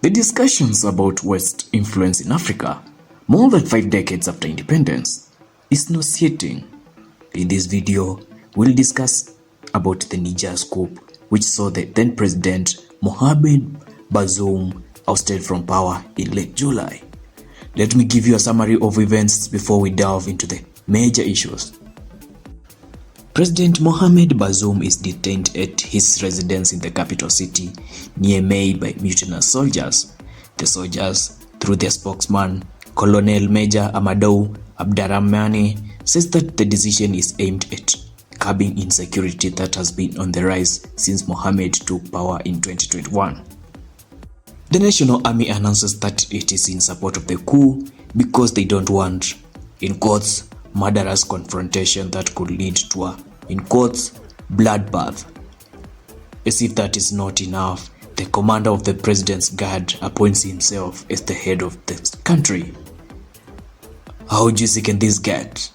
The discussions about West influence in Africa, more than 5 decades after independence, is nauseating. In this video, we'll discuss about the Niger coup, which saw the then President Mohamed Bazoum ousted from power in late July. Let me give you a summary of events before we delve into the major issues. President Mohamed Bazoum is detained at his residence in the capital city, Niamey, by mutinous soldiers. The soldiers, through their spokesman, Colonel Major Amadou Abdarrahmane, says that the decision is aimed at curbing insecurity that has been on the rise since Mohamed took power in 2021. The National Army announces that it is in support of the coup because they don't want, in quotes, murderous confrontation that could lead to a, in quotes, bloodbath. As if that is not enough, the commander of the president's guard appoints himself as the head of the country. How juicy can this get?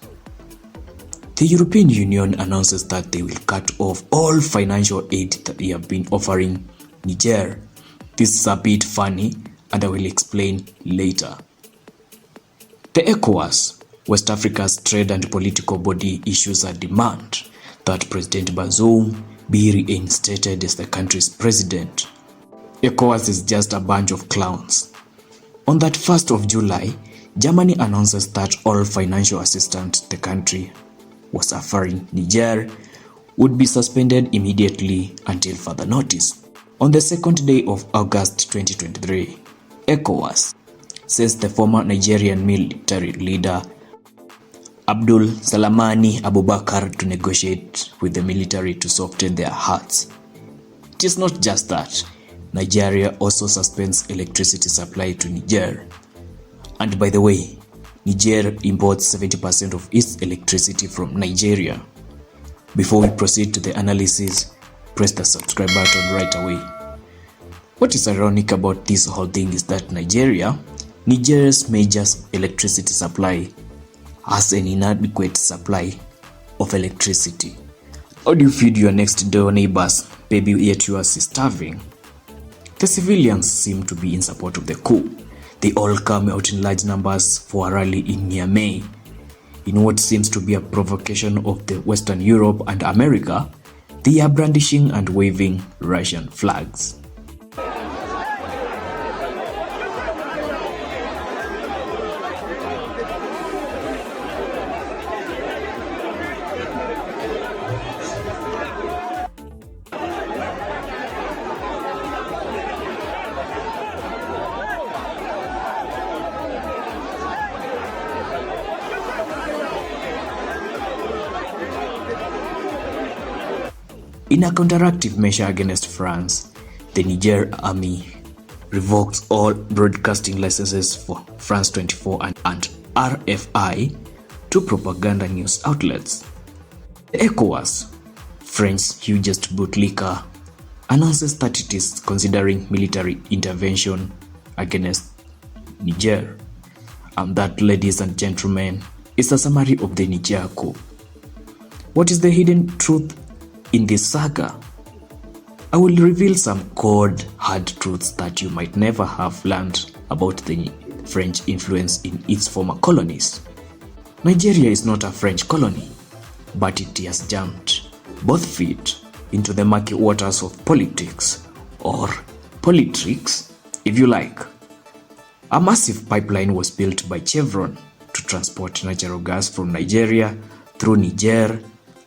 The European Union announces that they will cut off all financial aid that they have been offering Niger. This is a bit funny, and I will explain later. The ECOWAS, West Africa's trade and political body, issues a demand that President Bazoum be reinstated as the country's president. ECOWAS is just a bunch of clowns. On that 1st of July, Germany announces that all financial assistance the country was offering Niger would be suspended immediately until further notice. On the second day of August 2023, ECOWAS says the former Nigerian military leader Abdul Salamani Abubakar to negotiate with the military to soften their hearts. It is not just that. Nigeria also suspends electricity supply to Niger. And by the way, Niger imports 70% of its electricity from Nigeria. Before we proceed to the analysis, press the subscribe button right away. What is ironic about this whole thing is that Niger's major electricity supply, has an inadequate supply of electricity. How do you feed your next door neighbors, baby, yet yours is starving? The civilians seem to be in support of the coup. They all come out in large numbers for a rally in Niamey. In what seems to be a provocation of the Western Europe and America, they are brandishing and waving Russian flags. In a counteractive measure against France, the Niger army revokes all broadcasting licenses for France 24 and RFI, two propaganda news outlets. The ECOWAS, France's hugest bootlicker, announces that it is considering military intervention against Niger. And that, ladies and gentlemen, is a summary of the Niger coup. What is the hidden truth in this saga? I will reveal some cold, hard truths that you might never have learned about the French influence in its former colonies. Nigeria is not a French colony, but it has jumped both feet into the murky waters of politics, or politricks, if you like. A massive pipeline was built by Chevron to transport natural gas from Nigeria through Niger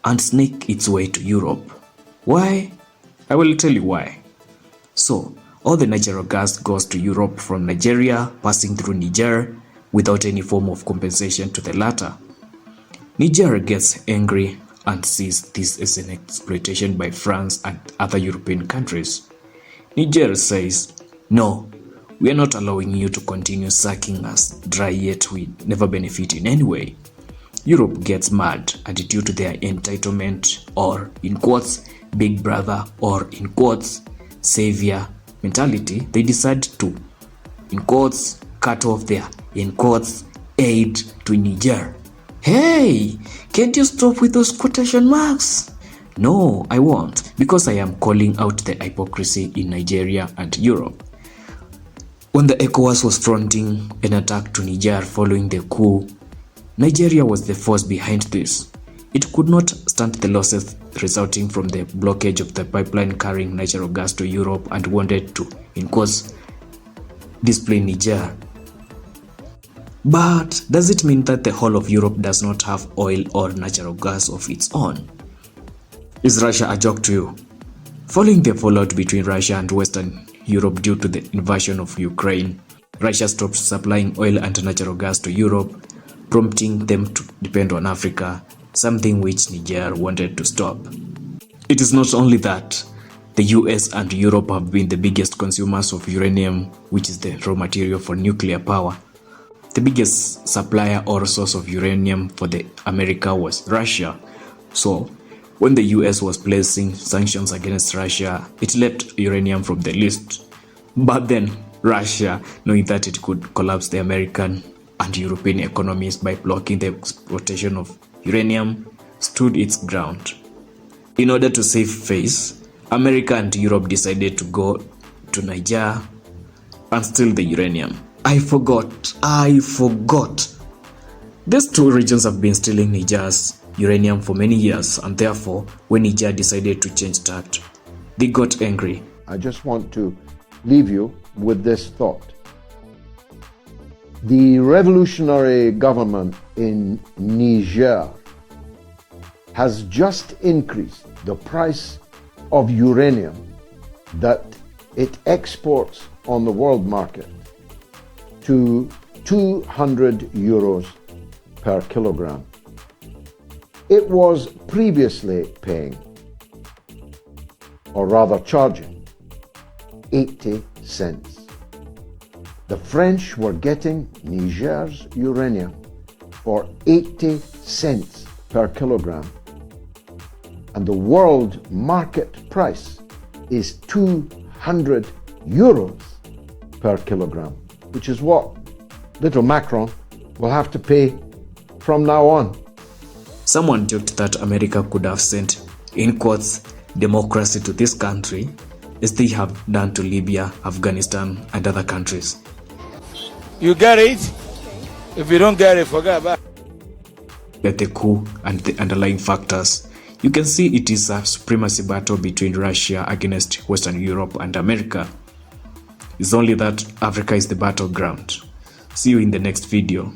and snake its way to Europe. Why? I will tell you why. So, all the natural gas goes to Europe from Nigeria, passing through Niger without any form of compensation to the latter. Niger gets angry and sees this as an exploitation by France and other European countries. Niger says, "No, we are not allowing you to continue sucking us dry, yet we never benefit in any way." Europe gets mad, and due to their entitlement, or in quotes, big brother, or in quotes, savior mentality, they decide to, in quotes, cut off their, in quotes, aid to Niger. Hey, can't you stop with those quotation marks? No, I won't, because I am calling out the hypocrisy in Nigeria and Europe. When the ECOWAS was fronting an attack to Niger following the coup, Nigeria was the force behind this. It could not stand the losses resulting from the blockage of the pipeline carrying natural gas to Europe and wanted to, in quotes, discipline Niger. But does it mean that the whole of Europe does not have oil or natural gas of its own? Is Russia a joke to you? Following the fallout between Russia and Western Europe due to the invasion of Ukraine, Russia stopped supplying oil and natural gas to Europe, prompting them to depend on Africa, something which Niger wanted to stop. It is not only that, the US and Europe have been the biggest consumers of uranium, which is the raw material for nuclear power. The biggest supplier or source of uranium for the America was Russia. So, when the US was placing sanctions against Russia, it left uranium from the list. But then, Russia, knowing that it could collapse the American and European economies by blocking the exportation of uranium, stood its ground. In order to save face, America and Europe decided to go to Niger and steal the uranium. I forgot. These two regions have been stealing Niger's uranium for many years, and therefore, when Niger decided to change tact, they got angry. I just want to leave you with this thought. The revolutionary government in Niger has just increased the price of uranium that it exports on the world market to 200 euros per kilogram. It was previously paying, or rather charging, 80 cents. The French were getting Niger's uranium for 80 cents per kilogram, and the world market price is 200 euros per kilogram, which is what little Macron will have to pay from now on. Someone joked that America could have sent, in quotes, democracy to this country, as they have done to Libya, Afghanistan, and other countries. You get it? If you don't get it, forget about it. At the coup and the underlying factors, you can see it is a supremacy battle between Russia against Western Europe and America. It's only that Africa is the battleground. See you in the next video.